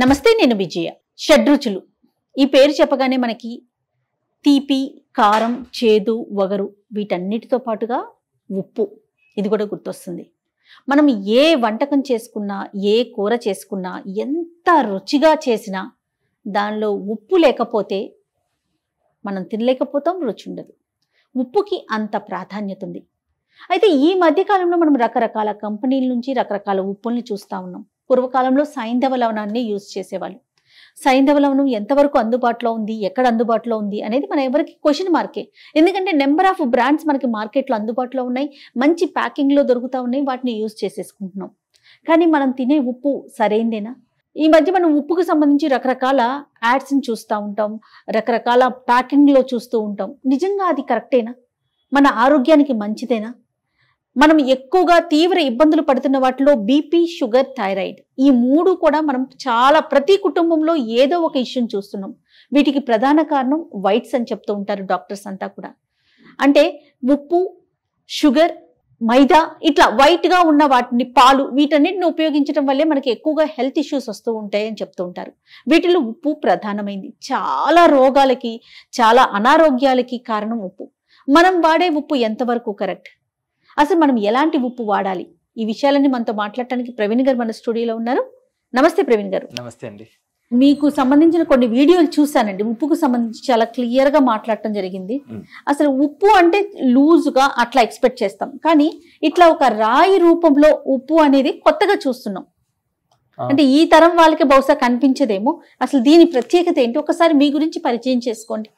నమస్తే, నేను విజయ. షడ్రుచులు ఈ పేరు చెప్పగానే మనకి తీపి, కారం, చేదు, వగరు వీటన్నిటితో పాటుగా ఉప్పు ఇది కూడా గుర్తొస్తుంది. మనం ఏ వంటకం చేసుకున్నా, ఏ కూర చేసుకున్నా, ఎంత రుచిగా చేసినా దానిలో ఉప్పు లేకపోతే మనం తినలేకపోతాం, రుచి ఉండదు. ఉప్పుకి అంత ప్రాధాన్యత ఉంది. అయితే ఈ మధ్యకాలంలో మనం రకరకాల కంపెనీల నుంచి రకరకాల ఉప్పుల్ని చూస్తూ ఉన్నాం. పూర్వకాలంలో సైంధవ లవణాన్ని యూజ్ చేసేవాళ్ళు. సైంధవ లవణం ఎంతవరకు అందుబాటులో ఉంది, ఎక్కడ అందుబాటులో ఉంది అనేది మన ఎవరికి క్వశ్చన్ మార్కే. ఎందుకంటే నెంబర్ ఆఫ్ బ్రాండ్స్ మనకి మార్కెట్లో అందుబాటులో ఉన్నాయి, మంచి ప్యాకింగ్లో దొరుకుతూ ఉన్నాయి, వాటిని యూజ్ చేసేసుకుంటున్నాం. కానీ మనం తినే ఉప్పు సరైందేనా? ఈ మధ్య మనం ఉప్పుకు సంబంధించి రకరకాల యాడ్స్ని చూస్తూ ఉంటాం, రకరకాల ప్యాకింగ్లో చూస్తూ ఉంటాం. నిజంగా అది కరెక్టేనా? మన ఆరోగ్యానికి మంచిదేనా? మనం ఎక్కువగా తీవ్ర ఇబ్బందులు పడుతున్న వాటిలో బీపీ, షుగర్, థైరాయిడ్ ఈ మూడు కూడా మనం ప్రతి కుటుంబంలో ఏదో ఒక ఇష్యూని చూస్తున్నాం. వీటికి ప్రధాన కారణం వైట్స్ అని చెప్తూ ఉంటారు డాక్టర్స్ అంతా కూడా. అంటే ఉప్పు, షుగర్, మైదా ఇట్లా వైట్ గా ఉన్న వాటిని, పాలు, వీటన్నిటిని ఉపయోగించడం వల్లే మనకి ఎక్కువగా హెల్త్ ఇష్యూస్ వస్తూ ఉంటాయి అని చెప్తూ ఉంటారు. వీటిలో ఉప్పు ప్రధానమైంది. చాలా రోగాలకి, చాలా అనారోగ్యాలకి కారణం ఉప్పు. మనం వాడే ఉప్పు ఎంతవరకు కరెక్ట్? అసలు మనం ఎలాంటి ఉప్పు వాడాలి? ఈ విషయాలన్నీ మనతో మాట్లాడటానికి ప్రవీణ్ గారు మన స్టూడియోలో ఉన్నారు. నమస్తే ప్రవీణ్ గారు. నమస్తే అండి. మీకు సంబంధించిన కొన్ని వీడియోలు చూసానండి. ఉప్పుకు సంబంధించి చాలా క్లియర్ గా మాట్లాడటం జరిగింది. అసలు ఉప్పు అంటే లూజుగా అట్లా ఎక్స్పెక్ట్ చేస్తాం, కానీ ఇట్లా ఒక రాయి రూపంలో ఉప్పు అనేది కొత్తగా చూస్తున్నాం. అంటే ఈ తరం వాళ్ళకి బహుశా కనిపించదేమో. అసలు దీని ప్రత్యేకత ఏంటి? ఒకసారి మీ గురించి పరిచయం చేసుకోండి.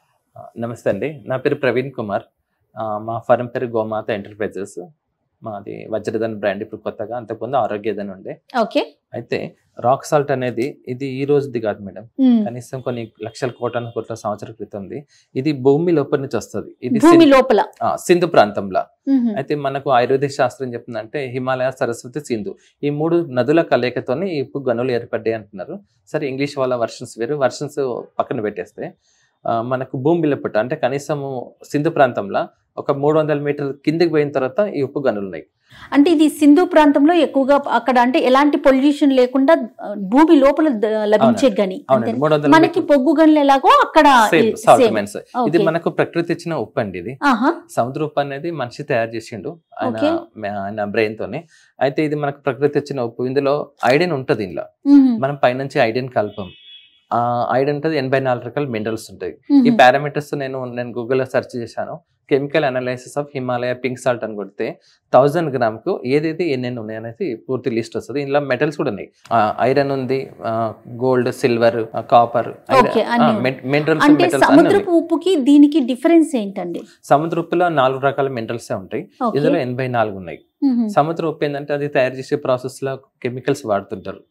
నమస్తే అండి, నా పేరు ప్రవీణ్ కుమార్. మా ఫర్మ్ పేరు గోమాత ఎంటర్ప్రైజెస్. మాది వజ్రధన్ బ్రాండ్ ఇప్పుడు కొత్తగా, అంతకుముందు ఆరోగ్యధన్ ఉండే. ఓకే. అయితే రాక్ సాల్ట్ అనేది ఇది ఈ రోజుది కాదు మేడం, కనీసం కొన్ని లక్షల కోట్ల సంవత్సరాల క్రితంది. ఇది భూమి లోపల నుంచి వస్తుంది. ఇది భూమి లోపల సింధు ప్రాంతంలో. అయితే మనకు ఆయుర్వేదిక శాస్త్రం చెప్తుందంటే హిమాలయ, సరస్వతి, సింధు ఈ మూడు నదుల కలయికతోనే ఈ ఉప్పు గనులు ఏర్పడ్డాయి అంటున్నారు. సరే, ఇంగ్లీష్ వాళ్ళ వర్షన్స్ వేరు, వర్షన్స్ పక్కన పెట్టేస్తే మనకు భూమి లోపల అంటే కనీసము సింధు ప్రాంతంలో ఒక 300 మీటర్ల కిందికి పోయిన తర్వాత ఈ ఉప్పు గనులు ఉన్నాయి. అంటే ఇది సింధు ప్రాంతంలో ఎక్కువగా అక్కడ అంటే ఎలాంటి పొల్యూషన్ లేకుండా భూమి లోపల లభించే గని. మనకి పొగ్గు గనులు ఎలాగో అక్కడ ఇది మనకు ప్రకృతి ఇచ్చిన ఉప్పు అండి. ఇది సముద్ర ఉప్పు అనేది మనిషి తయారు చేసిండు ఆయన బ్రెయిన్ తోనే. అయితే ఇది మనకు ప్రకృతి ఇచ్చిన ఉప్పు. ఇందులో ఐడిన్ ఉంటది. ఇందులో మనం పైనుంచి ఐడిన్ కల్పం. ఐరన్ ఉంటుంది, 84 రకాల మినరల్స్ ఉంటాయి. ఈ పారామీటర్స్ నేను గూగుల్లో సెర్చ్ చేశాను. Chemical analysis of Himalaya pink salt అని కొడితే 1000 గ్రామ్కు ఏదైతే ఎన్నెన్ని ఉన్నాయి అనేది పూర్తి లిస్ట్ వస్తుంది. ఇందులో మెటల్స్ కూడా ఉన్నాయి. ఐరన్ ఉంది, గోల్డ్, సిల్వర్, కాపర్, మినరల్స్. సముద్రపు ఉప్పుకి దీనికి డిఫరెన్స్ ఏంటండి? సముద్ర ఉప్పులో 4 రకాల మినరల్స్ ఉంటాయి, ఇందులో 84 ఉన్నాయి. సముద్ర ఉప్పు ఏంటంటే అది తయారు చేసే ప్రాసెస్ లో కెమికల్స్ వాడుతుంటారు.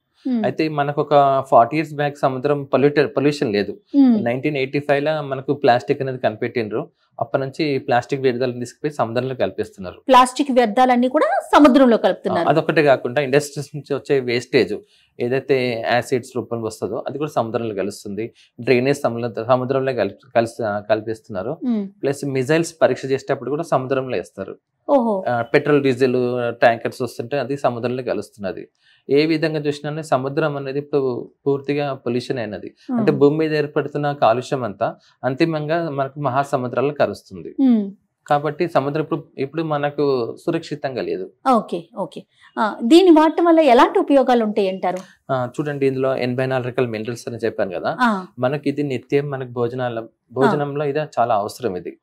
అయితే మనకు ఒక 40 years బ్యాక్ సముద్రం పొల్యూషన్ లేదు. 1985 లో మనకు ప్లాస్టిక్ అనేది కనిపెట్టిండ్రు. అప్పటి నుంచి ప్లాస్టిక్ వ్యర్థాలను తీసుకుపోయి సముద్రంలో కలిపిస్తున్నారు. ప్లాస్టిక్ వ్యర్థాలన్నీ కూడా సముద్రంలో కలుపుతున్నారు. అదొకటే కాకుండా ఇండస్ట్రీస్ నుంచి వచ్చే వేస్టేజ్ ఏదైతే యాసిడ్స్ రూపంలో వస్తుందో అది కూడా సముద్రంలో కలుస్తుంది. డ్రైనేజ్ సముద్రంలో కలిపిస్తున్నారు. ప్లస్ మిజైల్స్ పరీక్ష చేసేటప్పుడు కూడా సముద్రంలో వేస్తారు. పెట్రోల్, డీజిల్ ట్యాంకర్స్ వస్తుంటే అది సముద్రంలో కలుస్తున్నది. ఏ విధంగా చూసినా సముద్రం అనేది ఇప్పుడు పూర్తిగా పొల్యూషన్ అయినది. అంటే భూమి మీద ఏర్పడుతున్న కాలుష్యం అంతా అంతిమంగా మనకు మహాసముద్రాల్లో కలుస్తుంది. కాబట్టి సముద్రం ఇప్పుడు మనకు సురక్షితంగా లేదు. Okay okay. దీన్ని వాడటం వల్ల ఎలాంటి ఉపయోగాలు ఉంటాయి అంటారు? చూడండి, ఇందులో 84 రకాల మినరల్స్ అని చెప్పాను కదా. మనకి ఇది నిత్యం మనకు భోజనంలో ఇది చాలా అవసరం. ఇది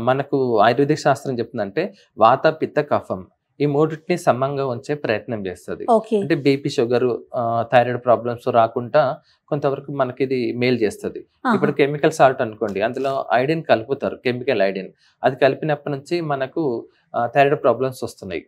మనకు ఆయుర్వేదిక శాస్త్రం చెప్తుందంటే వాత, పిత్త, కఫం ఈ మూడింటిని సమంగా ఉంచే ప్రయత్నం చేస్తుంది. అంటే బీపీ, షుగర్, థైరాయిడ్ ప్రాబ్లమ్స్ రాకుండా కొంతవరకు మనకి ఇది మేలు చేస్తుంది. ఇప్పుడు కెమికల్ సాల్ట్ అనుకోండి, అందులో ఐడిన్ కలుపుతారు, కెమికల్ ఐడిన్. అది కలిపినప్పటి నుంచి మనకు థైరాయిడ్ ప్రాబ్లమ్స్ వస్తున్నాయి.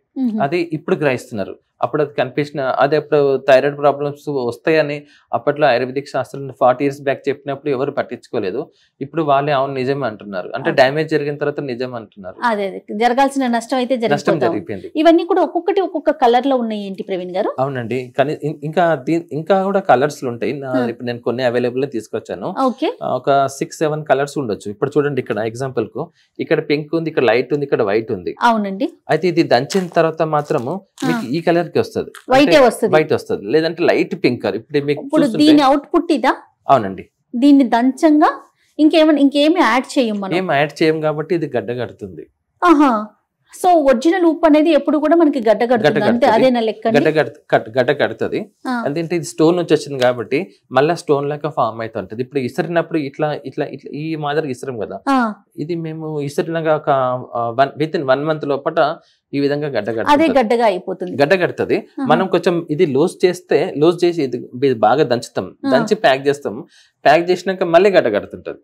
అది ఇప్పుడు గ్రహిస్తున్నారు. అప్పుడు అది కనిపించిన అదే ఇప్పుడు థైరాయిడ్ ప్రాబ్లమ్స్ వస్తాయని అప్పట్లో ఆయుర్వేదిక్ శాస్త్రం 40 years బ్యాక్ చెప్పినప్పుడు ఎవరు పట్టించుకోలేదు. ఇప్పుడు వాళ్ళే అవును నిజం అంటున్నారు. అంటే డ్యామేజ్ జరిగిన తర్వాత నిజం అంటున్నారు. అదే జరగాల్సిన నష్టం అయితే జరిగిపోయింది. ఇవన్నీ కూడా ఒక్కొక్కటి ఒక్కొక్క కలర్ లో ఉన్నాయి ఏంటి ప్రవీణ్ గారు? అవునండి, కానీ ఇంకా కూడా కలర్స్ ఉంటాయి. ఇప్పుడు నేను కొన్ని అవైలబుల్ తీసుకొచ్చాను. ఒక 6-7 కలర్స్ ఉండొచ్చు. ఇప్పుడు చూడండి, ఇక్కడ ఎగ్జాంపుల్ కు ఇక్కడ పింక్ ఉంది, ఇక్కడ లైట్ ఉంది, ఇక్కడ వైట్ ఉంది. అవునండి. అయితే ఇది దంచిన తర్వాత మాత్రము మీకు ఈ కలర్ కి వస్తుంది, వైట్ వస్తుంది, లేదంటే లైట్ పింక్ కలర్. ఇప్పుడు దీని అవుట్పుట్ ఇదా? అవునండి. దీన్ని దంచంగా ఇంకేమి యాడ్ చేయం మనం, ఏం యాడ్ చేయం కాబట్టి ఇది గడ్డ కడుతుంది. ఆహా. సో ఒరిజినల్ ఉప్పు అనేది ఎప్పుడు కూడా మనకి గడ్డ కడుతుంది అంతే, అదేనా లెక్క? గడ్డ కడుతుంది. అదేంటే ఇది స్టోన్ నుంచి వచ్చింది కాబట్టి మళ్ళీ స్టోన్ లాగా ఫామ్ అవుతుంటది. ఇప్పుడు ఇసిరినప్పుడు ఇట్లా ఇట్లా ఇట్లా ఈ మాదిరి ఇసరం కదా, ఇది మేము ఇసిరినగా ఒక విత్ ఇన్ 1 month లోపల ఈ విధంగా గడ్డగా అయిపోతుంది, గడ్డ కడుతుంది. మనం కొంచెం ఇది లూజ్ చేసి ఇది బాగా దంచుతాం, దంచి ప్యాక్ చేస్తాం. ప్యాక్ చేసినాక మళ్ళీ గడ్డ కడుతుంటది.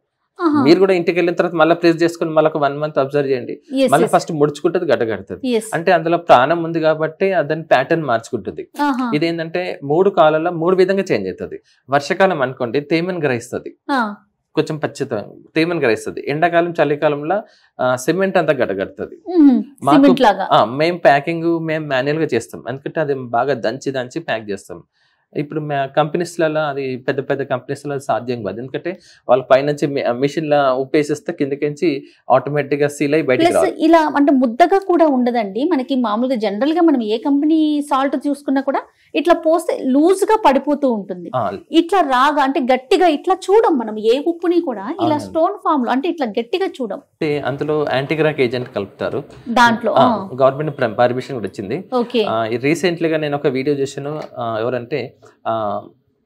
మీరు కూడా ఇంటికి వెళ్ళిన తర్వాత మళ్ళీ ప్రెస్ చేసుకుని మళ్ళీ ఒక 1 month అబ్జర్వ్ చేయండి, మళ్ళీ ఫస్ట్ ముడుచుకుంటది, గడ్డ కడుతుంది. అంటే అందులో ప్రాణం ఉంది కాబట్టి దాని ప్యాటర్న్ మార్చుకుంటుంది. ఇదేంటంటే 3 కాలాల్లో 3 విధంగా చేంజ్ అవుతుంది. వర్షాకాలం అనుకోండి తేమని గ్రహిస్తుంది, కొంచెం పచ్చిత తేమని గ్రహిస్తుంది. ఎండాకాలం చలికాలంలో సిమెంట్ అంతా గడ్డ కడుతుంది. మేము ప్యాకింగ్ మాన్యువల్ గా చేస్తాం, ఎందుకంటే అది బాగా దంచి ప్యాక్ చేస్తాం. ఇప్పుడు కంపెనీస్లలో అది పెద్ద పెద్ద కంపెనీస్లో సాధ్యం కాదు, ఎందుకంటే వాళ్ళ పైనుంచి మిషన్ లా ఉప్పేసేస్తే కిందకించి ఆటోమేటిక్ గా సీల్ అయి బయటకు రావాలి. ఇలా అంటే ముద్దగా కూడా ఉండదండి మనకి. మామూలుగా జనరల్ గా మనం ఏ కంపెనీ సాల్ట్ చూసుకున్నా కూడా ఇట్లా పోస్తే లూజ్ గా పడిపోతూ ఉంటుంది. ఇట్లా రాగా అంటే గట్టిగా ఇట్లా చూడం మనం ఏ ఉప్పుని కూడా ఇలా స్టోన్ ఫామ్ లో, అంటే ఇట్లా గట్టిగా చూడం. అందులో యాంటీగ్రాక్ ఏజెంట్ కలుపుతారు దాంట్లో. గవర్నమెంట్ పర్మిషన్ కూడా వచ్చింది. రీసెంట్లీగా నేను ఒక వీడియో చేశాను, ఎవరంటే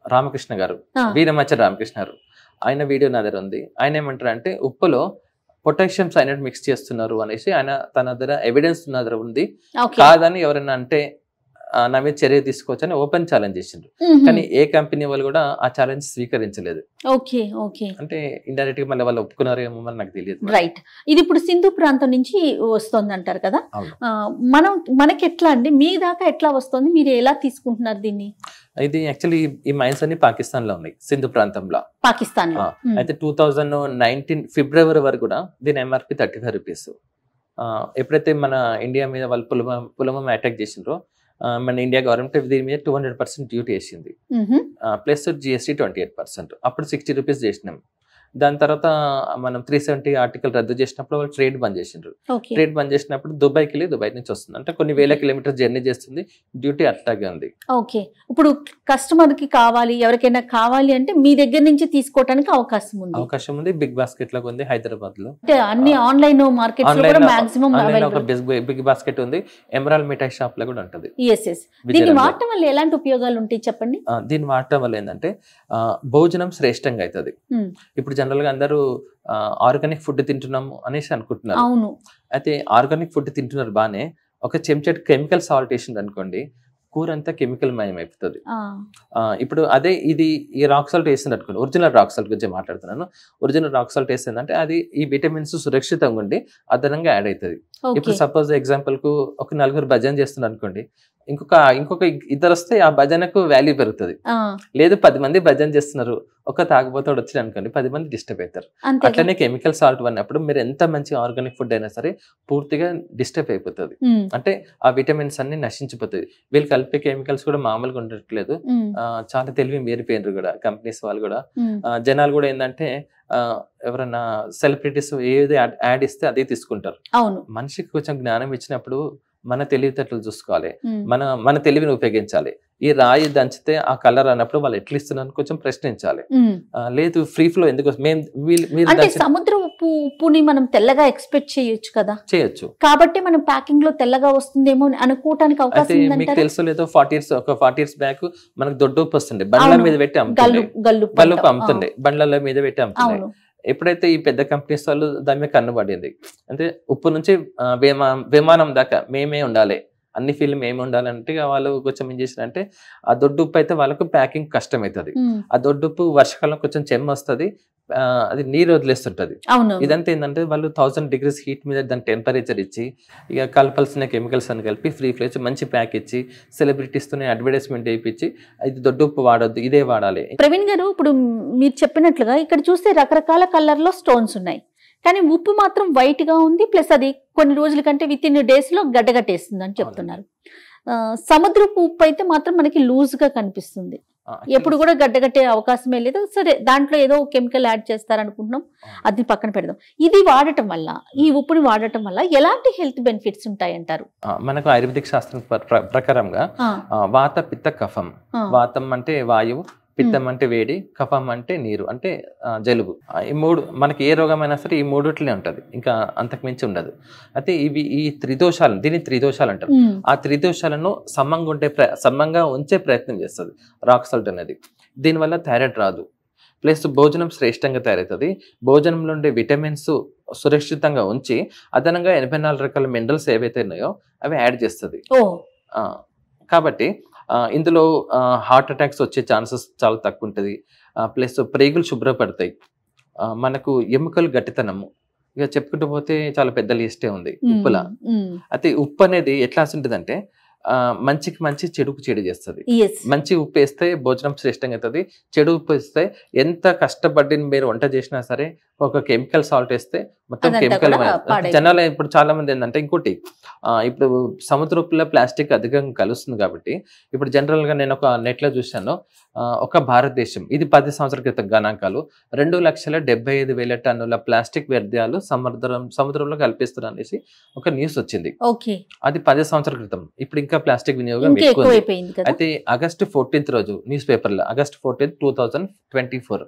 రామకృష్ణ గారు, వీరమచ్చ రామకృష్ణ గారు, ఆయన వీడియో నా దగ్గర ఉంది. ఆయన ఏమంటారు అంటే ఉప్పులో పొటాషియం సైనైడ్ మిక్స్ చేస్తున్నారు అనేసి ఆయన తన దగ్గర ఎవిడెన్స్ నా దగ్గర ఉంది, కాదని ఎవరైనా అంటే నా మీద చర్య తీసుకోవచ్చని ఓపెన్ ఛాలెంజ్ చేసిండ్రు. కానీ ఏ కంపెనీ వాళ్ళు కూడా ఆ ఛాలెంజ్ స్వీకరించలేదు. అంటే ఇండైరెక్ట్ గా మళ్ళీ వాళ్ళు ఒప్పుకున్నారేమో మరి నాకు తెలియదు. రైట్. ఇది ఇప్పుడు సింధు ప్రాంతం నుంచి వస్తుంది అంటారు కదా, మనకి ఎట్లా అండి మీ దాకా ఎట్లా వస్తుంది, మీరు ఎలా తీసుకుంటున్నారు దీన్ని? ఇది యాక్చువల్లీ ఈ మైన్స్ అన్ని పాకిస్తాన్ లో ఉన్నాయి, సింధు ప్రాంతంలో, పాకిస్తాన్ లో. అయితే 2019 ఫిబ్రవరి వరకు కూడా దీని ఎంఆర్పి 35 రూపీస్. ఎప్పుడైతే మన ఇండియా మీద వాళ్ళు పులవామా అటాక్ చేసిండ్రో మన ఇండియా గవర్నమెంట్ దీని మీద 200% డ్యూటీ వేసింది, ప్లస్ జిఎస్టీ 28%. అప్పుడు 60 రూపీస్ చేసినాం. దాని తర్వాత మనం 370 ఆర్టికల్ రద్దు చేసినప్పుడు వాళ్ళు ట్రేడ్ బంద్ చేసిండ్రు. ట్రేడ్ బంద్ చేసినప్పుడు దుబాయ్కి వెళ్ళి దుబాయ్ నుంచి వస్తుంది, అంటే కొన్ని వేల కిలోమీటర్ జర్నీ చేస్తుంది, డ్యూటీ అట్లాగే ఉంది. ఓకే. ఇప్పుడు కస్టమర్ కి కావాలి, ఎవరికైనా కావాలి అంటే మీ దగ్గర నుంచి తీసుకోవడానికి అవకాశం ఉంది. బిగ్ బాస్కెట్ లాగా ఉంది హైదరాబాద్ లో, అన్ని ఆన్లైన్ మార్కెట్స్ లో కూడా మాక్సిమం ఒక బిగ్ బాస్కెట్ ఉంది, ఎమరాల్డ్ మిఠాయి షాప్ లో కూడా ఉంటుంది. దీన్ని వాడటం వల్ల ఎలాంటి ఉపయోగాలు ఉంటాయి చెప్పండి? దీన్ని వాడటం వల్ల ఏంటంటే భోజనం శ్రేష్టంగా అవుతుంది. ఇప్పుడు జనరల్ గా అందరూ ఆర్గానిక్ ఫుడ్ తింటున్నాము అనేసి అనుకుంటున్నారు. అవును. అయితే ఆర్గానిక్ ఫుడ్ తింటున్నారు బానే, ఒక చెంచాడు కెమికల్ సాల్ట్ వేసింది అనుకోండి, కూర అంతా కెమికల్ మయం అయిపోతుంది. ఇప్పుడు అదే ఇది ఈ రాక్ సాల్ట్ వేసింది అనుకోండి, ఒరిజినల్ రాక్ సాల్ట్ గురించి మాట్లాడుతున్నాను. ఒరిజినల్ రాక్ సాల్ట్ వేసిందంటే అది ఈ విటమిన్స్ సురక్షితంగా ఉండి అదనంగా యాడ్ అవుతుంది. ఇప్పుడు సపోజ్ ఎగ్జాంపుల్ కు ఒక 4 భజన చేస్తున్నారు అనుకోండి, ఇంకొక 2 వస్తే ఆ భజనకు వాల్యూ పెరుగుతుంది. లేదు 10 మంది భజన చేస్తున్నారు, ఒక తాగుబోతాడు వచ్చి అనుకోండి 10 మంది డిస్టర్బ్ అవుతారు. అట్లనే కెమికల్ సాల్ట్ వన్నప్పుడు మీరు ఎంత మంచి ఆర్గానిక్ ఫుడ్ అయినా సరే పూర్తిగా డిస్టర్బ్ అయిపోతుంది, అంటే ఆ విటమిన్స్ అన్ని నశించిపోతాయి. వీళ్ళు కలిపే కెమికల్స్ కూడా మామూలుగా ఉండట్లేదు, చాలా తెలివి మీరిపోయినారు కూడా కంపెనీస్ వాళ్ళు కూడా. జనాలు కూడా ఏంటంటే ఎవరైనా సెలబ్రిటీస్ ఏది యాడ్ ఇస్తే అదే తీసుకుంటారు. మనిషికి కొంచెం జ్ఞానం ఇచ్చినప్పుడు మన తెలివితేటలు చూసుకోవాలి, మన తెలివిని ఉపయోగించాలి. ఈ రాయి దంచితే ఆ కలర్ అన్నప్పుడు వాళ్ళు ఎట్లా ఇస్తున్నారు కొంచెం ప్రశ్నించాలి. లేదు ఫ్రీ ఫ్లో ఎందుకు, సముద్ర ఉప్పుని మనం తెల్లగా ఎక్స్పెక్ట్ చేయొచ్చు కదా, చేయొచ్చు. కాబట్టి మనం ప్యాకింగ్ లో తెల్లగా వస్తుందేమో అనుకోవడానికి అవకాశం ఉంది. మీకు తెలుసు లేదో 40 years బ్యాక్ మనకు దొడ్డు ఉప్పు వస్తుండే, బండ్ల మీద పెట్టి అమ్ముతుండే, గల్లుప్పు అమ్ముతుండే, బండ్ల మీద పెట్టి అమ్ముతుండే. ఎప్పుడైతే ఈ పెద్ద కంపెనీస్ వాళ్ళు దాని మీద కన్నుబడింది, అంటే ఉప్పు నుంచి విమానం దాకా మేమే ఉండాలి, అన్ని ఫీల్డ్ మేమే ఉండాలంటే వాళ్ళు కొంచెం ఏం చేసినంటే ఆ దొడ్డు ఉప్పు అయితే వాళ్ళకు ప్యాకింగ్ కష్టం అవుతుంది. ఆ దొడ్డు ఉప్పు వర్షాకాలం కొంచెం చెమ్మ వస్తుంది, అది నీరు వదిలేస్తుంటది. ఇదంతా ఏంటంటే వాళ్ళు 1000 degrees హీట్ మీద దాని టెంపరేచర్ ఇచ్చి ఇక కలపాల్సిన కెమికల్స్ అని కలిపి ఫ్రీ ఫ్లేజ్ మంచి ప్యాక్ ఇచ్చి సెలబ్రిటీస్ తోనే అడ్వర్టైజ్మెంట్ వేయించి ఇది దొడ్డు ఉప్పు వాడొద్దు, ఇదే వాడాలి. ప్రవీణ్ గారు, ఇప్పుడు మీరు చెప్పినట్లుగా ఇక్కడ చూస్తే రకరకాల కలర్ లో స్టోన్స్ ఉన్నాయి, కానీ ఉప్పు మాత్రం వైట్ గా ఉంది, ప్లస్ అది కొన్ని రోజుల కంటే విత్-ఇన్ days లో గడ్డగట్టేస్తుంది అని చెప్తున్నారు. సముద్రపు ఉప్పు అయితే మాత్రం మనకి లూజ్ గా కనిపిస్తుంది. ఎప్పుడు కూడా గడ్డగట్టే అవకాశమే లేదు. సరే దాంట్లో ఏదో కెమికల్ యాడ్ చేస్తారనుకుంటున్నాం, అది పక్కన పెడదాం. ఇది వాడటం వల్ల, ఈ ఉప్పుని వాడటం వల్ల ఎలాంటి హెల్త్ బెనిఫిట్స్ ఉంటాయి అంటారు? మనకు ఆయుర్వేదిక్ శాస్త్రం ప్రకారంగా వాత పిత్త కఫం, వాతం అంటే వాయువు, పిత్తం అంటే వేడి, కఫం అంటే నీరు అంటే జలుబు. ఈ మూడు మనకి ఏ రోగమైనా సరే ఈ మూడుట్లనే ఉంటది, ఇంకా అంతకు మించి ఉండదు. అయితే ఈ త్రిదోషాలను, దీన్ని త్రిదోషాలు అంటారు. ఆ త్రిదోషాలను సమంగా ఉంచే ప్రయత్నం చేస్తుంది రాక్ సాల్ట్ అనేది. దీనివల్ల థైరాయిడ్ రాదు, ప్లస్ భోజనం శ్రేష్టంగా తయారవుతుంది. భోజనంలో ఉండే విటమిన్స్ సురక్షితంగా ఉంచి అదనంగా 84 రకాల మినరల్స్ ఏవైతే ఉన్నాయో అవి యాడ్ చేస్తుంది. కాబట్టి ఇందులో హార్ట్ అటాక్స్ వచ్చే ఛాన్సెస్ చాలా తక్కువ ఉంటుంది. ప్లస్ ప్రేగులు శుభ్రపడతాయి, మనకు ఎముకలు గట్టితనము, ఇక చెప్పుకుంటూ పోతే చాలా పెద్ద లిస్టే ఉంది ఉప్పులా. అయితే ఉప్పు అనేది ఎట్లా ఉంటుందంటే మంచికి మంచి, చెడుకు చెడు చేస్తుంది. మంచి ఉప్పు వేస్తే భోజనం శ్రేష్టంగా అవుతుంది, చెడు ఉప్పు వేస్తే ఎంత కష్టపడి మీరు వంట చేసినా సరే ఒక కెమికల్ సాల్ట్ వేస్తే మొత్తం కెమికల్. జనాలు ఇప్పుడు చాలా మంది ఏంటంటే ఇంకోటి, ఇప్పుడు సముద్ర ఉప్పులో ప్లాస్టిక్ అధికంగా కలుస్తుంది కాబట్టి ఇప్పుడు జనరల్ గా నేను ఒక నెట్ లో చూశాను, ఒక భారతదేశం, ఇది 10 సంవత్సరాల క్రితం గణాంకాలు, 2,75,000 టన్నుల ప్లాస్టిక్ వ్యర్థాలు సముద్రంలో కల్పిస్తున్నారు అనేసి ఒక న్యూస్ వచ్చింది. అది 10 సంవత్సరాల క్రితం. ఇప్పుడు ఇంకా ప్లాస్టిక్ వినియోగం ఎక్కువ. అయితే ఆగస్టు 14 రోజు న్యూస్ పేపర్లో, ఆగస్టు 14, 2024,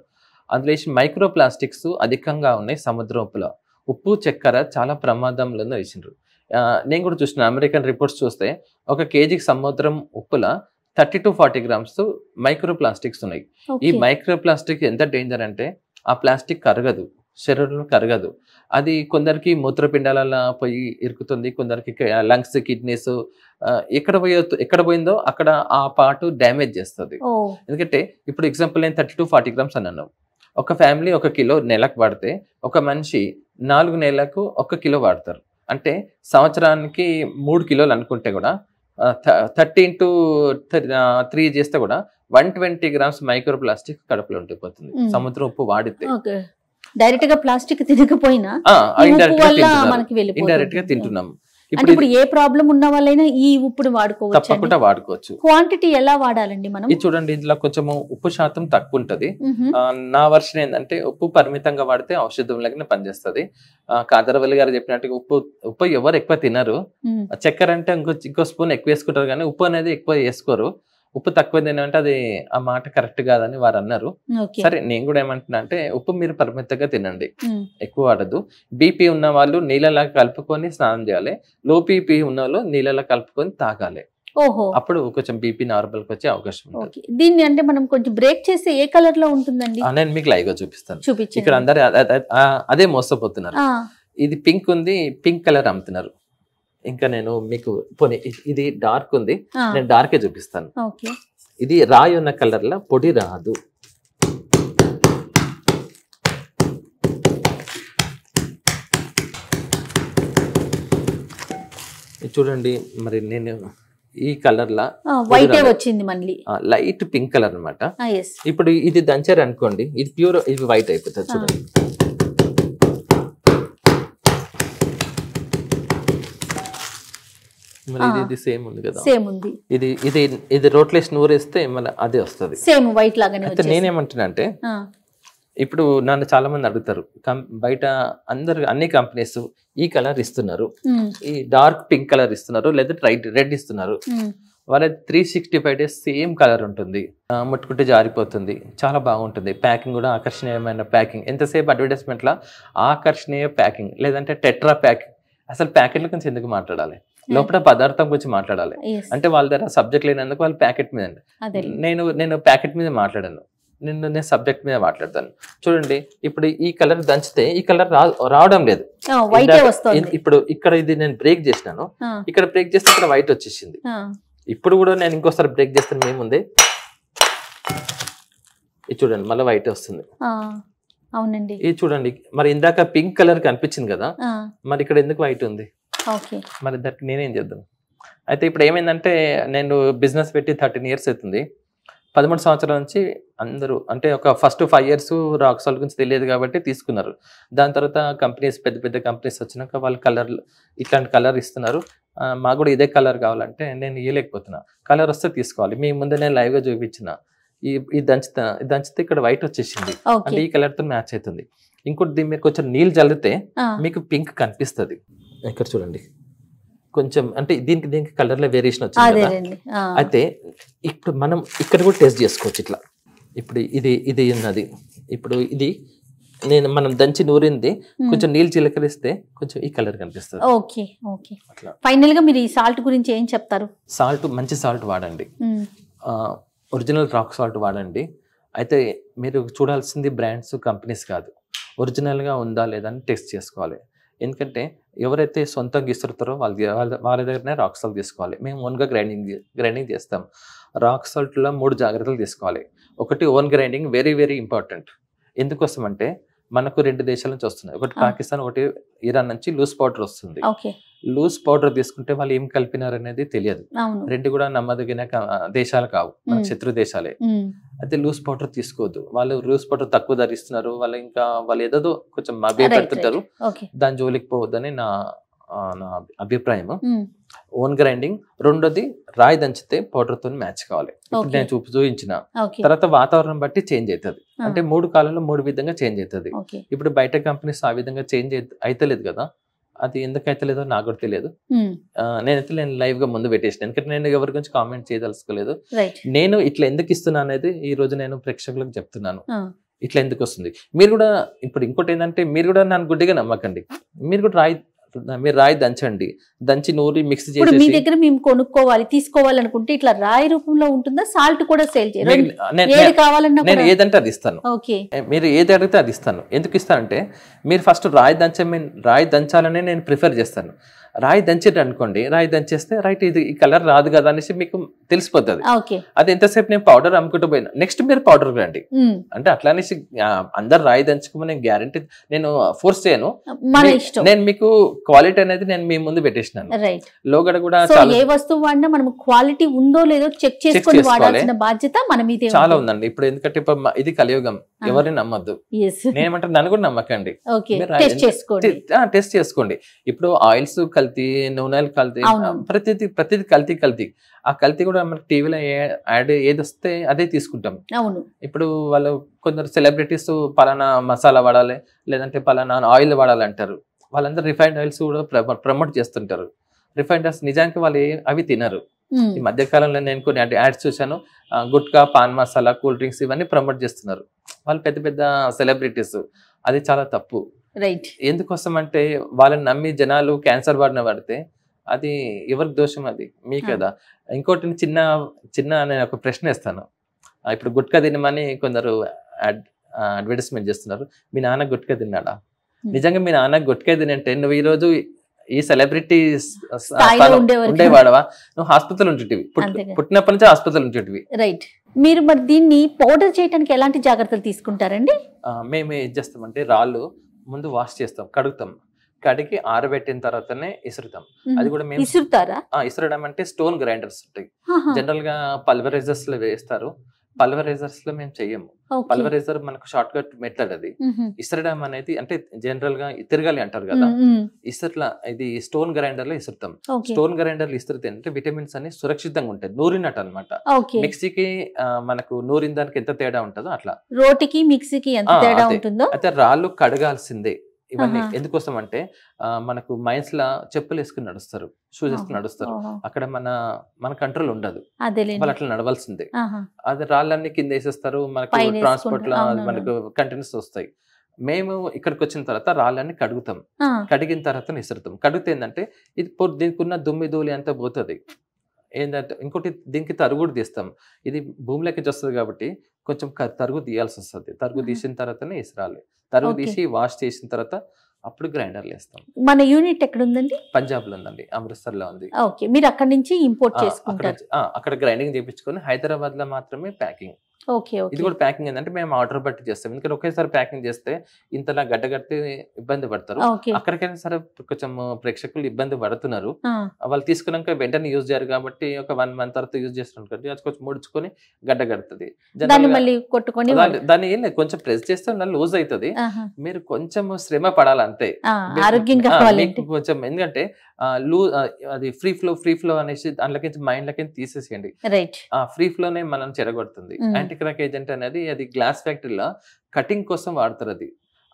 అందులో మైక్రో ప్లాస్టిక్స్ అధికంగా ఉన్నాయి సముద్రం ఉప్పులో. ఉప్పు చక్కెర చాలా ప్రమాదంలో వేసిండ్రు. నేను కూడా చూసిన అమెరికన్ రిపోర్ట్స్ చూస్తే 1 కేజీకి సముద్రం ఉప్పుల 30 to 40 గ్రామ్స్ మైక్రో ప్లాస్టిక్స్ ఉన్నాయి. ఈ మైక్రో ప్లాస్టిక్ ఎంత డేంజర్ అంటే ఆ ప్లాస్టిక్ కరగదు, శరీరంలో కరగదు. అది కొందరికి మూత్రపిండాలలో పోయి ఇరుకుతుంది, కొందరికి లంగ్స్, కిడ్నీస్, ఎక్కడ పోయిందో అక్కడ ఆ పార్ట్ డ్యామేజ్ చేస్తుంది. ఎందుకంటే ఇప్పుడు ఎగ్జాంపుల్ నేను 30 to 40 గ్రామ్స్ అన్నాను. ఒక ఫ్యామిలీ 1 కిలో నెలకు వాడితే ఒక మనిషి 4 నెలలకు 1 కిలో వాడతారు. అంటే సంవత్సరానికి 3 కిలోలు అనుకుంటే కూడా 30 into 3 చేస్తే కూడా 120 గ్రామ్స్ మైక్రో ప్లాస్టిక్ కడుపులో ఉండిపోతుంది సముద్రం ఉప్పు వాడితే. డైరెక్ట్ గా ప్లాస్టిక్ తినకపోయినా ఇండైరెక్ట్ గా తింటున్నాం. ఇప్పుడు ఏ ప్రాబ్లం ఉన్న వాళ్ళైనా ఈ ఉప్పుని వాడుకోవచ్చు, తప్పకుండా వాడుకోవచ్చు. క్వాంటిటీ ఎలా వాడాలండి మనం? ఇది చూడండి, ఇందులో కొంచెం ఉప్పు శాతం తక్కువ ఉంటది. నా వర్షన్ ఏంటంటే ఉప్పు పరిమితంగా వాడితే ఔషధం లాగానే పనిచేస్తుంది. కాదరవల్లి గారు చెప్పినట్టుగా ఉప్పు ఎవరు ఎక్కువ తినరు. చక్కెర అంటే ఇంకో స్పూన్ ఎక్కువ వేసుకుంటారు, కానీ ఉప్పు అనేది ఎక్కువ వేసుకోరు. ఉప్పు తక్కువ తినంటే అది ఆ మాట కరెక్ట్ కాదని వారు అన్నారు. సరే, నేను కూడా ఏమంటున్నా అంటే ఉప్పు మీరు పరిమితంగా తినండి, ఎక్కువ వాడద్దు. బీపీ ఉన్న వాళ్ళు నీళ్ళలా కలుపుకొని స్నానం చేయాలి, లో బీపీ ఉన్న వాళ్ళు నీళ్ళలా కలుపుకొని తాగాలి. అప్పుడు కొంచెం బీపీ నార్మల్ కి వచ్చే అవకాశం ఉంటుంది. దీన్ని అంటే మనం కొంచెం బ్రేక్ చేస్తే ఏ కలర్ లో ఉంటుందండి? నేను మీకు లైవ్ గా చూపిస్తాను. ఇక్కడ అందరు అదే మోసపోతున్నారు. ఇది పింక్ ఉంది, పింక్ కలర్ అమ్ముతున్నారు. ఇంకా నేను మీకు పోనీ ఇది డార్క్ ఉంది, నేను డార్కే చూపిస్తాను. ఇది రాయి ఉన్న కలర్ లా పొడి రాదు. చూడండి, మరి నేను ఈ కలర్ లా వైట్ వచ్చింది, మళ్ళీ లైట్ పింక్ కలర్ అనమాట. ఇప్పుడు ఇది దంచారు అనుకోండి, ఇది ప్యూర్, ఇది వైట్ అయిపోతుంది. చూడండి, ఇది సేమ్ ఉంది కదా, సేమ్ ఉంది. ఇది ఇది ఇది రోట్లేసి నూరేస్తే మళ్ళీ అదే వస్తుంది, సేమ్ వైట్ లాగానే. అయితే నేనేమంటున్నా అంటే ఇప్పుడు నన్ను చాలా మంది అడుగుతారు, బయట అన్ని కంపెనీస్ ఈ కలర్ ఇస్తున్నారు, ఈ డార్క్ పింక్ కలర్ ఇస్తున్నారు, లేదా రెడ్ ఇస్తున్నారు. వాళ్ళ 365 days సేమ్ కలర్ ఉంటుంది, ముట్టుకుంటే జారిపోతుంది, చాలా బాగుంటుంది. ప్యాకింగ్ కూడా ఆకర్షణీయమైన ప్యాకింగ్. ఎంతసేపు అడ్వర్టైజ్మెంట్ లా ఆకర్షణీయ ప్యాకింగ్, లేదంటే టెట్రా ప్యాకింగ్. అసలు ప్యాకెట్ల గురించి ఎందుకు మాట్లాడాలి, లోపల పదార్థం గురించి మాట్లాడాలి. అంటే వాళ్ళ దగ్గర సబ్జెక్ట్ లేనందుకు వాళ్ళు ప్యాకెట్ మీద. నేను ప్యాకెట్ మీద మాట్లాడాను, నేను సబ్జెక్ట్ మీద మాట్లాడతాను. చూడండి, ఇప్పుడు ఈ కలర్ దంచితే ఈ కలర్ రావడం లేదు, ఇప్పుడు ఇక్కడ ఇది నేను బ్రేక్ చేసినాను, ఇక్కడ బ్రేక్ చేస్తే ఇక్కడ వైట్ వచ్చేసింది. ఇప్పుడు కూడా నేను ఇంకోసారి బ్రేక్ చేస్తాను, మేముంది ఇది చూడండి, మళ్ళీ వైట్ వస్తుంది. అవునండి, ఇది చూడండి, మరి ఇందాక పింక్ కలర్ కనిపించింది కదా, మరి ఇక్కడ ఎందుకు వైట్ ఉంది? మరి దానికి నేనేం చేద్దాం? అయితే ఇప్పుడు ఏమైందంటే, నేను బిజినెస్ పెట్టి 13 years అవుతుంది. 13 సంవత్సరాల నుంచి అందరూ అంటే ఒక ఫస్ట్ 5 years రాక్ సాల్ట్ గురించి తెలియదు కాబట్టి తీసుకున్నారు. దాని తర్వాత కంపెనీస్, పెద్ద పెద్ద కంపెనీస్ వచ్చినాక వాళ్ళు కలర్లు ఇట్లాంటి కలర్ ఇస్తున్నారు. మాకు కూడా ఇదే కలర్ కావాలంటే నేను ఇవ్వలేకపోతున్నా. కలర్ వస్తే తీసుకోవాలి. మీ ముందే నేను లైవ్గా చూపించిన ఈ దంచితే ఇక్కడ వైట్ వచ్చేసింది, ఓకే అంటే ఈ కలర్ తో మ్యాచ్ అవుతుంది. ఇంకోటి దీని మీద కొంచెం నీళ్ళు చల్లితే మీకు పింక్ కనిపిస్తుంది. ఇక్కడ చూడండి కొంచెం, అంటే దీనికి కలర్ లో వేరియేషన్ వచ్చింది కదా. అదేనండి అయితే ఇప్పుడు మనం ఇక్కడ కూడా టెస్ట్ చేసుకోవచ్చు ఇట్లా. ఇప్పుడు ఇది ఉన్నది, ఇప్పుడు ఇది మనం దంచి నూరింది కొంచెం నీళ్ళు చిలకరిస్తే కొంచెం ఈ కలర్ కనిపిస్తుంది. Okay okay. ఫైనల్ గా మీరు ఈ సాల్ట్ గురించి ఏం చెప్తారు? సాల్ట్ మంచి సాల్ట్ వాడండి, ఒరిజినల్ రాక్ సాల్ట్ వాడండి. అయితే మీరు చూడాల్సింది బ్రాండ్స్ కంపెనీస్ కాదు, ఒరిజినల్గా ఉందా లేదా అని టెస్ట్ చేసుకోవాలి. ఎందుకంటే ఎవరైతే సొంతంగా ఇస్తారో వాళ్ళ దగ్గరనే రాక్ సాల్ట్ తీసుకోవాలి. మేము ఓన్గా గ్రైండింగ్ చేస్తాం. రాక్ సాల్ట్లో 3 జాగ్రత్తలు తీసుకోవాలి. ఒకటి own grinding, very very important. ఎందుకోసం అంటే మనకు 2 దేశాల నుంచి వస్తున్నాయి, ఒకటి పాకిస్తాన్, ఒకటి ఇరాన్ నుంచి లూజ్ పౌడర్ వస్తుంది. లూజ్ పౌడర్ తీసుకుంటే వాళ్ళు ఏం కలిపినారు అనేది తెలియదు. 2 కూడా నమ్మదగిన దేశాలు కావు, మన శత్రు దేశాలే. అయితే లూజ్ పౌడర్ తీసుకోవద్దు. వాళ్ళు లూజ్ పౌడర్ తక్కువ ధరిస్తున్నారు, వాళ్ళు ఏదో కొంచెం అభ్యయ పెడుతుంటారు, దాని జోలికి పోవద్దని నా అభిప్రాయం. Own grinding. రెండోది రాయి దంచితే పౌడర్ తో మ్యాచ్ కావాలి. ఇప్పుడు నేను చూపించిన తర్వాత వాతావరణం బట్టి చేంజ్ అవుతుంది. అంటే 3 కాలంలో 3 విధంగా చేంజ్ అవుతుంది. ఇప్పుడు బయట కంపెనీస్ ఆ విధంగా చేంజ్ అయితలేదు కదా, అది ఎందుకు అయితలేదో నాకు కూడా తెలియదు. నేను లైవ్ గా ముందు పెట్టేసిన, ఎందుకంటే నేను ఎవరి గురించి కామెంట్ చేయదలుచుకోలేదు. నేను ఇట్లా ఎందుకు ఇస్తున్నా అనేది ఈ రోజు నేను ప్రేక్షకులకు చెప్తున్నాను. ఇట్లా ఎందుకు వస్తుంది. మీరు కూడా ఇప్పుడు ఇంకోటి ఏంటంటే, మీరు కూడా నన్ను గుడ్డిగా నమ్మకండి. మీరు కూడా రాయి దంచండి, దంచి నూరి మిక్స్ చేసి. మీ దగ్గర మేము కొనుక్కోవాలి, తీసుకోవాలనుకుంటే ఇట్లా రాయి రూపంలో ఉంటుందా? సాల్ట్ కూడా సేల్ చేయాలి? నేను ఏదంటే అది ఇస్తాను, మీరు ఏది అడిగితే అది ఇస్తాను. ఎందుకు ఇస్తానంటే, మీరు ఫస్ట్ రాయి దంచాలని నేను ప్రిఫర్ చేస్తాను. రాయి దంచేది అనుకోండి, రాయి దంచేస్తే రైట్ ఇది ఈ కలర్ రాదు కదా అనేసి మీకు తెలిసిపోతుంది. అది ఎంతసేపు నేను పౌడర్ అమ్ముకుంటూ పోయినా, నెక్స్ట్ మీరు పౌడర్ రండి అంటే అట్లా అనేసి అందరు రాయి దంచుకోమని నేను గ్యారంటీ నేను ఫోర్స్ చేయను. నేను మీకు క్వాలిటీ అనేది నేను మీ ముందు పెట్టేసినాను. లోగడ కూడా ఏ వస్తువు వాడినా మనం క్వాలిటీ ఉందో లేదో చెక్ చేసుకొని వాడాల్సిన బాధ్యత మన మీద చాలా ఉందండి. ఇప్పుడు ఎందుకంటే ఇది కలియుగం, ఎవరిని నమ్మద్దు. నేనేమంటే నన్ను కూడా నమ్మకండి, టెస్ట్ చేసుకోండి. ఇప్పుడు ఆయిల్స్ కల్తీ, నూనెలు కల్తీ, ప్రతిది కల్తీ. ఆ కల్తీ కూడా మనకి టీవీలో యాడ్ ఏది వస్తే అదే తీసుకుంటాం. ఇప్పుడు వాళ్ళు కొందరు సెలబ్రిటీస్ పలానా మసాలా వాడాలి, లేదంటే పలానా ఆయిల్ వాడాలి అంటారు. వాళ్ళందరూ రిఫైన్డ్ ఆయిల్స్ కూడా ప్రమోట్ చేస్తుంటారు. రిఫైన్డ్ ఆయిల్స్ నిజానికి వాళ్ళు అవి తినరు. ఈ మధ్య కాలంలో నేను కొన్ని యాడ్స్ చూశాను, gutka, pan masala, cool drinks ఇవన్నీ ప్రమోట్ చేస్తున్నారు వాళ్ళు, పెద్ద పెద్ద సెలబ్రిటీస్. అది చాలా తప్పు. ఎందుకోసం అంటే వాళ్ళని నమ్మి జనాలు క్యాన్సర్ బారిన పడితే అది ఎవరికి దోషం? అది మీ కదా. ఇంకోటి చిన్న నేను ఒక ప్రశ్న ఇస్తాను. ఇప్పుడు గుట్కా తినమని కొందరు అడ్వర్టైజ్మెంట్ చేస్తున్నారు. మీ నాన్న గుట్కా తిన్నాడా? నిజంగా మీ నాన్న గుట్కా తినంటే నువ్వు ఈ రోజు ఈ సెలబ్రిటీ ఉండేవాడవా? నువ్వు హాస్పిటల్ ఉంటుంటివి, పుట్టినప్పటి నుంచి హాస్పిటల్ ఉంటుంటివి. మీరు మరి దీన్ని పౌడర్ చేయడానికి ఎలాంటి జాగ్రత్తలు తీసుకుంటారండి? మేము ఏం చేస్తామంటే, రాళ్ళు ముందు వాష్ చేస్తాం, కడుగుతాం, కడిగి ఆరబెట్టిన తర్వాతనే ఇసురుతాం. అది కూడా మేము ఇసురడం అంటే స్టోన్ గ్రైండర్స్ ఉంటాయి, జనరల్ గా పల్వరైజర్స్ లో వేస్తారు. పల్వరైజర్స్ లో మేము చెయ్యము. పల్వరైజర్ మనకు షార్ట్ కట్ మెథడ్. అది ఇసరడం అనేది అంటే జనరల్ గా తిరగాలి అంటారు కదా, ఇసర్లా ఇది స్టోన్ గ్రైండర్ లో ఇసురుతాం. స్టోన్ గ్రైండర్ లో ఇసురితే అంటే విటమిన్స్ అన్ని సురక్షితంగా ఉంటాయి, నూరినట్టు అనమాట. మిక్సీకి మనకు నూరిన దానికి ఎంత తేడా ఉంటుందో అట్లా రోటికి మిక్సీకి ఎంత తేడా ఉంటుందో. అయితే రాళ్ళు కడగాల్సిందే. ఇవన్నీ ఎందుకోసం అంటే మనకు మైన్స్ లా చెప్పులు వేసుకుని నడుస్తారు, షూస్ వేసుకుని నడుస్తారు, అక్కడ మన కంట్రోల్ ఉండదు, వాళ్ళు అట్లా నడవాల్సిందే. అది రాళ్ళన్నీ కింద వేసేస్తారు, మనకు ట్రాన్స్పోర్ట్ లో మనకు కంటైనర్స్ వస్తాయి. మేము ఇక్కడికి వచ్చిన తర్వాత రాళ్ళని కడుగుతాం, కడిగిన తర్వాత ఇసురుతాం. కడిగితే ఏంటంటే ఇది దీనికి ఉన్న దుమ్మి ధూళి అంతా పోతుంది. ఏంటంటే ఇంకోటి దీనికి తరుగు కూడా తీస్తాం. ఇది భూమిలోకి వస్తుంది కాబట్టి కొంచెం తరుగు తీయాల్సి వస్తుంది. తరుగు తీసిన తర్వాతనే ఇసురాలి. తరుగు తీసి వాష్ చేసిన తర్వాత అప్పుడు గ్రైండర్లు వేస్తాం. మన యూనిట్ ఎక్కడ ఉందండి? పంజాబ్ లో ఉందండి, అమృత్సర్ లో ఉంది. మీరు అక్కడ నుంచి ఇంపోర్ట్ చేసుకుంటారు? అక్కడ గ్రైండింగ్ చేయించుకొని హైదరాబాద్ లో మాత్రమే ప్యాకింగ్. ఇది కూడా ప్యాకింగ్ ఏంటంటే మేము ఆర్డర్ బట్టి చేస్తాం. ఎందుకంటే ఒకేసారి ప్యాకింగ్ చేస్తే ఇంతలా గడ్డగడితే ఇబ్బంది పడతారు. అక్కడికైనా సరే కొంచెం ప్రేక్షకులు ఇబ్బంది పడుతున్నారు. వాళ్ళు తీసుకున్నాక వెంటనే యూజ్ చేయరు కాబట్టి ఒక 1 month తర్వాత యూజ్ చేస్తున్నారు, అది కొంచెం ముడుచుకొని గడ్డ కడుతుంది. దాన్ని ఏం లేదు, కొంచెం ప్రెస్ చేస్తే లూజ్ అవుతుంది. మీరు కొంచెం శ్రమ పడాలి అంతే కొంచెం. ఎందుకంటే అది ఫ్రీ ఫ్లో అనేసి దాంట్లోకి మైండ్ లకి తీసేసేయండి. రైట్. ఆ ఫ్రీ ఫ్లోనే మనం చెడగొడుతుంది. యాంటీ క్రాక్ ఏజెంట్ అనేది అది గ్లాస్ ఫ్యాక్టరీలో కటింగ్ కోసం వాడతారు.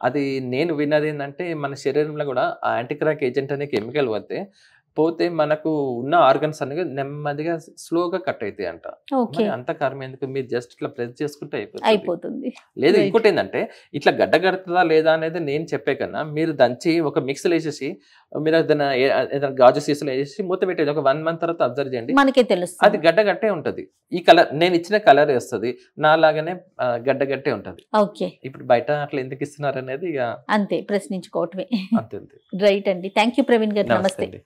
అది నేను విన్నది ఏంటంటే మన శరీరంలో కూడా ఆ యాంటీ క్రాక్ ఏజెంట్ అనే కెమికల్ పోతే మనకు ఉన్న ఆర్గన్స్ అనేవి నెమ్మదిగా స్లోగా కట్ అవుతాయి అంట. ఓకే. అంత కారణం ఎందుకు, మీరు జస్ట్ ఇట్లా ప్రెస్ చేసుకుంటే అయిపోతుంది. లేదు. Right. ఇంకోటి ఏంటంటే ఇట్లా గడ్డ కడుతుందా లేదా అనేది నేను చెప్పే కన్నా మీరు దంచి ఒక మిక్సీలో వేసేసి మీరు ఏదైనా గాజు సీసాలో వేసి మూత పెట్టేది ఒక 1 month తర్వాత అబ్జర్వ్ చేయండి, మనకే అది తెలుస్తుంది. గడ్డ గట్టే ఉంటది. ఈ కలర్ నేను ఇచ్చిన కలర్ వస్తుంది, నాలాగానే గడ్డ గట్టే ఉంటది. ఓకే. ఇప్పుడు బయట అట్లా ఎందుకు ఇస్తున్నారు అనేది ఇక అంతే, ప్రశ్నించుకోవటమే. అంతే. రైట్ అండి. థ్యాంక్ యూ ప్రవీణ్ గారు. నమస్తే నమస్తే. అండి.